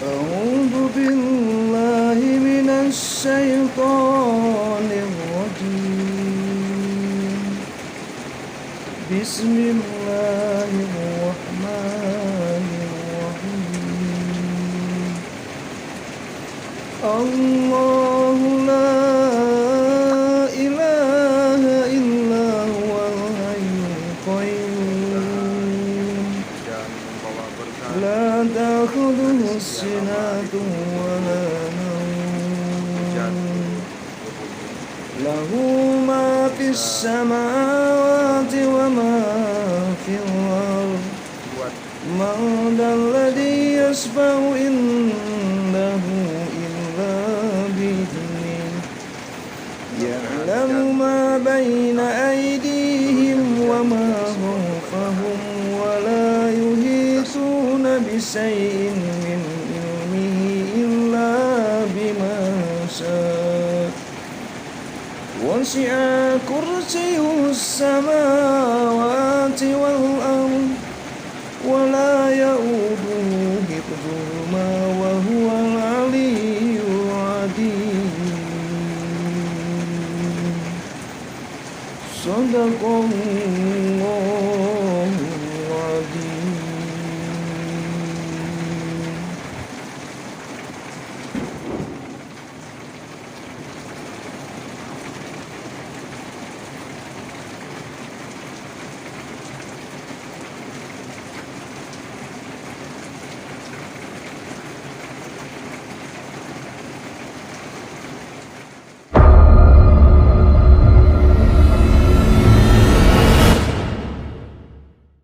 أعوذ بالله من الشيطان الرجيم. بسم الله الرحمن الرحيم. الله لا إله إلا هو الحي القيوم لا تأخذه سنة ولا نوم له ما في السماوات وما في الأرض من ذا الذي يشفع عنده إلا بإذنه يعلم ما بين أيديهم وما خلفهم ولا يحيطون بشيء من علمه إلا بما شاء وسع كرسيه السماوات والأرض ولا يؤوده حفظهما وهو العلي العظيم. صدق الله